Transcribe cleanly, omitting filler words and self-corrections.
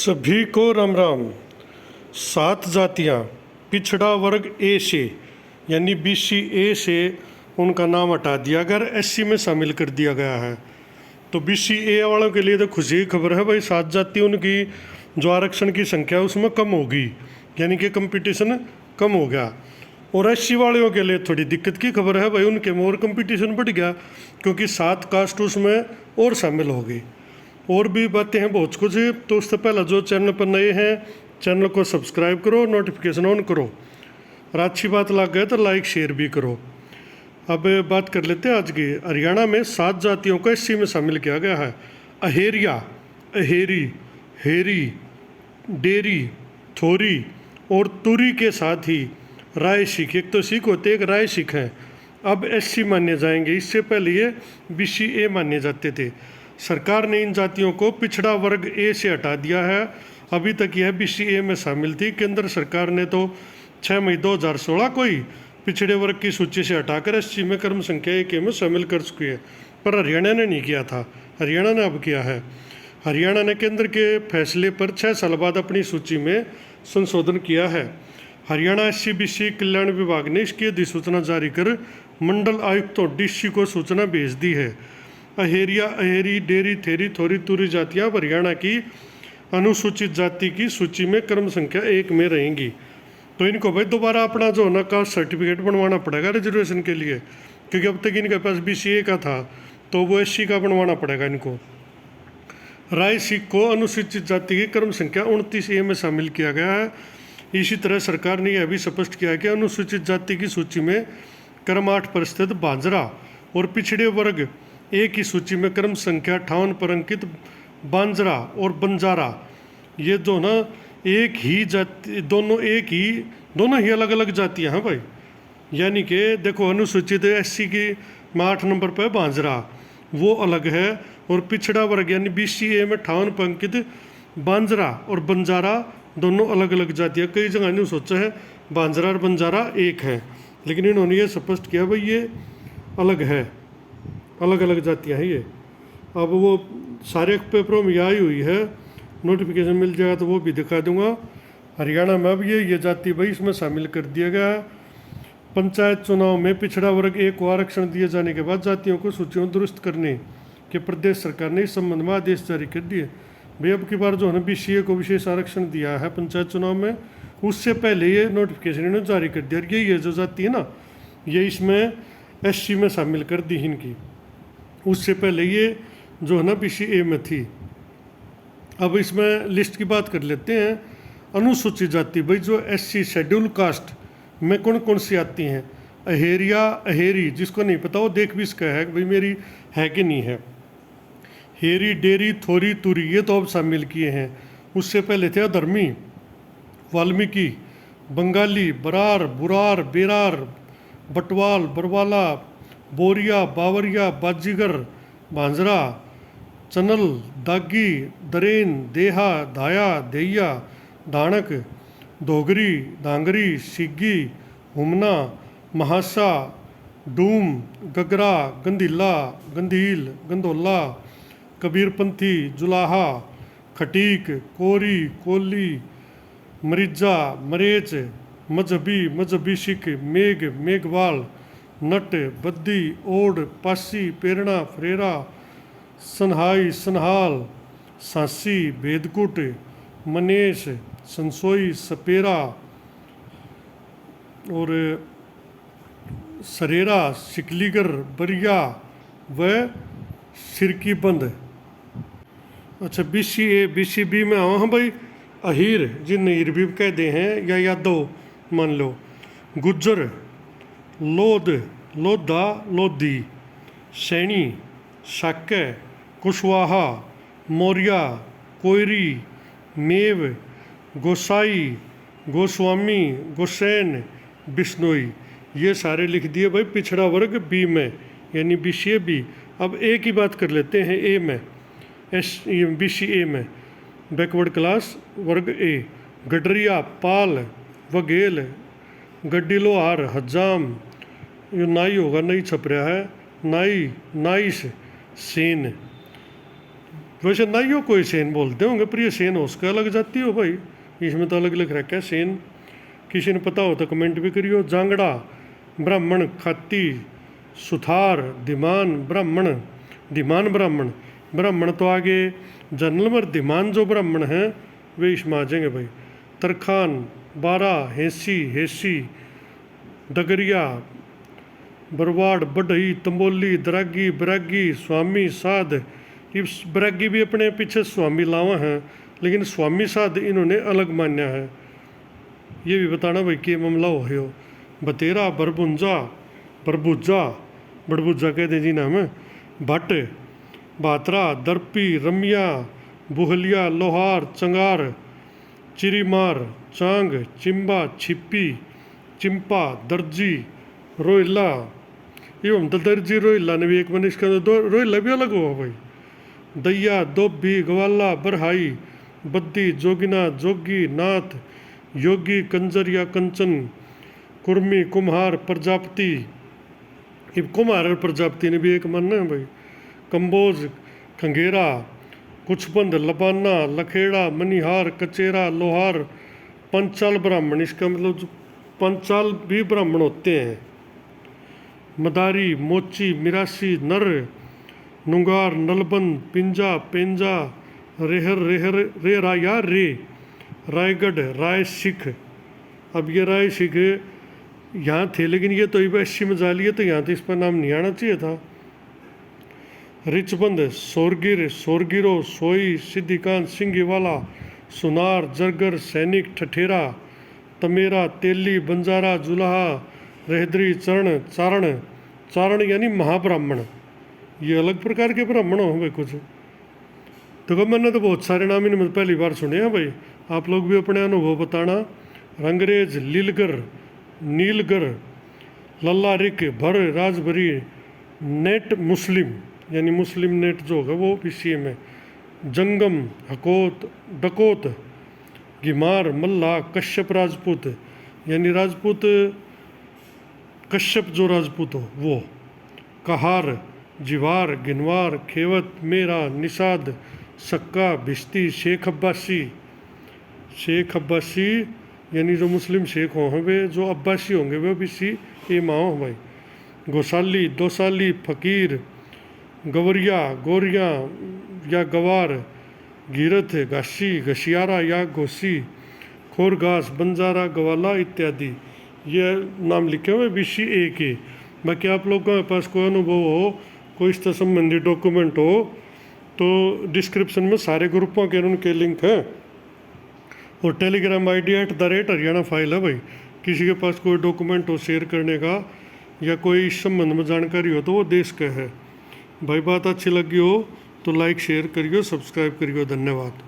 सभी को राम राम। 7 जातियाँ पिछड़ा वर्ग ए से यानी BC ए से उनका नाम हटा दिया गया, SC में शामिल कर दिया गया है। तो BC ए वालों के लिए तो खुशी की खबर है भाई, 7 जाति उनकी जो आरक्षण की संख्या उसमें कम होगी, यानी कि कंपटीशन कम हो गया। और SC वालों के लिए थोड़ी दिक्कत की खबर है भाई, उनके में और कंपटीशन बढ़ गया क्योंकि 7 कास्ट उसमें और शामिल हो गई। और भी बातें हैं बहुत कुछ। तो उससे पहले जो चैनल पर नए हैं चैनल को सब्सक्राइब करो, नोटिफिकेशन ऑन करो, और अच्छी बात लग गए तो लाइक शेयर भी करो। अब बात कर लेते हैं आज की। हरियाणा में 7 जातियों को SC में शामिल किया गया है। अहेरिया, अहेरी, हेरी, डेरी, थोरी और तुरी के साथ ही राय सिख, एक तो सिख होते एक राय सिख हैं, अब SC माने जाएंगे। इससे पहले ये BC ए माने जाते थे। सरकार ने इन जातियों को पिछड़ा वर्ग ए से हटा दिया है। अभी तक यह BC ए में शामिल थी। केंद्र सरकार ने तो 6 मई 2016 को ही पिछड़े वर्ग की सूची से हटाकर SC में क्रम संख्या 1 में शामिल कर चुकी है, पर हरियाणा ने नहीं किया था। हरियाणा ने अब किया है। हरियाणा ने केंद्र के फैसले पर 6 साल बाद अपनी सूची में संशोधन किया है। हरियाणा SC BC कल्याण विभाग ने इसकी अधिसूचना जारी कर मंडल आयुक्तों DC को सूचना भेज दी है। अहेरिया, अहेरी, डेरी, थेरी, थोरी, तुरी जातियाँ हरियाणा की अनुसूचित जाति की सूची में क्रम संख्या 1 में रहेंगी। तो इनको भाई दोबारा अपना जो ना कास्ट सर्टिफिकेट बनवाना पड़ेगा रिजर्वेशन के लिए, क्योंकि अब तक इनके पास BC ए का था तो वो SC का बनवाना पड़ेगा इनको। राय सिख को अनुसूचित जाति की क्रम संख्या 29A में शामिल किया गया है। इसी तरह सरकार ने यह भी स्पष्ट किया कि अनुसूचित जाति की सूची में क्रम 8 पर स्थित बांजरा और पिछड़े वर्ग ए की सूची में क्रम संख्या 58 पर अंकित बांजरा और बंजारा, ये जो ना एक ही जाति, दोनों ही अलग अलग जातियां हैं भाई। यानी कि देखो अनुसूचित SC की 8 नंबर पर बांजरा वो अलग है, और पिछड़ा वर्ग यानी BC ए में 58 पर अंकित बांजरा और बंजारा दोनों अलग अलग जातियाँ। कई जगह ने सोचा है बांजरा और बंजारा एक है, लेकिन इन्होंने ये स्पष्ट किया भाई ये अलग है, अलग अलग जातियाँ हैं ये। अब वो सारे पेपरों में आई हुई है, नोटिफिकेशन मिल जाएगा तो वो भी दिखा दूंगा। हरियाणा में अब ये जाति भाई इसमें शामिल कर दिया गया है। पंचायत चुनाव में पिछड़ा वर्ग ए को आरक्षण दिए जाने के बाद जातियों को सूचियों दुरुस्त करने के प्रदेश सरकार ने इस संबंध में आदेश जारी कर दिए। भाई अब की बार जो है BC ए को विशेष आरक्षण दिया है पंचायत चुनाव में, उससे पहले ये नोटिफिकेशन इन्होंने जारी कर दिया। ये जो जाति है ना ये इसमें SC में शामिल कर दी इनकी, उससे पहले ये जो है ना BC ए में थी। अब इसमें लिस्ट की बात कर लेते हैं। अनुसूचित जाति भाई जो SC शेड्यूल कास्ट में कौन कौन सी आती हैं। अहेरिया, अहेरी, जिसको नहीं पता वो देख भी इसका है भाई मेरी है कि नहीं है। हेरी, डेरी, थोरी, तुरी ये तो अब शामिल किए हैं। उससे पहले थे अधर्मी, वाल्मीकि, बंगाली, बरार, बुरार, बेरार, बटवाल, बरवाला, बोरिया, बावरिया, बाजीगर, भांजरा, चनल, दागी, दरेन, देहा, धाया, देहिया, धानक, धोगरी, धांगरी, सिग्गी, हुमना, महासा, डूम, गगरा, गंधीला, गंधील, गंधोला, कबीरपंथी, जुलाहा, खटीक, कोरी, कोली, मरीजा, मरेच, मजहबी सिख, मेघ, मेघवाल, नट, बद्दी, ओड, पासी, पेरना, फ्रेरा, सनहाई, सनहाल, सांसी, भेदकुट, मनेश, संसोई, सपेरा और सरेरा, शिकलीगर, बरिया व सिरकी बंद। अच्छा BC ए BC B में आओ। हाँ भाई अहीर, जिन हीर भी कहते हैं या यादव मान लो, गुज्जर, लोध, लोधा, लोधी, सैनी, शाक्य, कुशवाहा, मौर्या, कोयरी, मेव, गोसाई, गोस्वामी, गोसैन, बिश्नोई, ये सारे लिख दिए भाई पिछड़ा वर्ग B में यानी BC ए B। अब A की बात कर लेते हैं। A में BC ए में बैकवर्ड क्लास वर्ग A, गडरिया, पाल, वघेल, गड्डी लोहार, हज्जाम, ये नाई होगा, नहीं छप रहा है, नाई, नाइस, सेन, वैसे नाइयो कोई सेन बोलते होंगे, पर ये सेन उसका अलग जाती हो भाई, इसमें तो अलग अलग रखा है सेन। किसी ने पता हो तो कमेंट भी करियो। जांगड़ा ब्राह्मण, खाती सुथार धीमान ब्राह्मण, धीमान ब्राह्मण, ब्राह्मण तो आगे जनरल में, धीमान जो ब्राह्मण हैं वे इसमें आ जाएंगे भाई। तरखान, बारा, हेसी, हेसी, डगरिया, बरवाड़, बढ़ई, तंबोली, दरागी, बरागी, स्वामी, साध। इस बरागी भी अपने पीछे स्वामी लावा हैं, लेकिन स्वामी साध इन्होंने अलग मान्या है। ये भी बताना भाई कि मामला हो। बतेरा, बरबुंजा, बरबुजा, बड़बुजा कहते जी नाम है। भट्ट, बातरा, दर्पी, रमिया, बुहलिया, लोहार, चंगार, चिरीमार, चांग, चिंबा, छिप्पी, चिंपा, दर्जी, रोहिला। एवं तो दर्जी रोहिला ने भी एक मन, इसका दो रोहिला भी अलग हुआ भाई। दैया, दोबी, ग्वाला, बरहाई, बद्दी, जोगिना, जोगी, नाथ, योगी, कंजर या कंचन, कुर्मी, कुम्हार, प्रजापति। ये कुम्हार और प्रजापति ने भी एक मन है भाई। कंबोज, खंगेरा, कुछबंद, लबाना, लखेड़ा, मनिहार, कचेरा, लोहार, पंचाल ब्राह्मण। इसका मतलब जो पंचाल भी ब्राह्मण होते हैं। मदारी, मोची, मिरासी, नर, नुंगार, नलबंद, पिंजा, पेंजा, रेहर, रेहर, रेरा या रे, रायगढ़, राय सिख। अब ये राय सिख यहाँ थे, लेकिन ये तो 80 में जा लिए, तो यहाँ तो इस पर नाम नहीं आना चाहिए था। रिचबंद, सोरगिर, सोरगिरो, सोई, सिद्धिकांत, सिंघीवाला, सुनार, जरगर, सैनिक, ठठेरा, तमेरा, तेली, बंजारा, जुलाहा, रहद्री, चरण, चारण। चारण यानी महाब्राह्मण, ये अलग प्रकार के ब्राह्मण हो भाई कुछ। देखो मैंने तो बहुत सारे नाम इनमें पहली बार सुने हैं भाई, आप लोग भी अपने अनुभव बताना। रंगरेज, लीलगर, नीलगर, लल्ला रिक, भर, राजभरी, नेट मुस्लिम यानी मुस्लिम नेट जो होगा वो पीसीए में। जंगम, हकोत, डकोत, गिमार, मल्ला, कश्यप राजपूत यानी राजपूत कश्यप जो राजपूत हो वो। कहार, जिवार, गिनवार, खेवत, मेरा, निषाद, सक्का, भिश्ती, शेख अब्बासी। शेख अब्बासी यानी जो मुस्लिम शेख हों वे, जो अब्बासी होंगे वे बीसी ए माओ भाई। गोसाली, दोसाली, फकीर, गवरिया, गोरिया या गवार, गिरथ, घासी, घसियारा या घोसी, खोरघास, बंजारा, गवाला इत्यादि। ये नाम लिखे हुए BCA के। बाकी आप लोगों के पास कोई अनुभव हो, कोई इससे संबंधित डॉक्यूमेंट हो, तो डिस्क्रिप्शन में सारे ग्रुपों के उनके लिंक हैं। और टेलीग्राम ID @हरियाणा फाइल है भाई। किसी के पास कोई डॉक्यूमेंट हो शेयर करने का या कोई इस संबंध में जानकारी हो तो वो देश का है भाई। बात अच्छी लगी हो तो लाइक शेयर करियो, सब्सक्राइब करियो। धन्यवाद।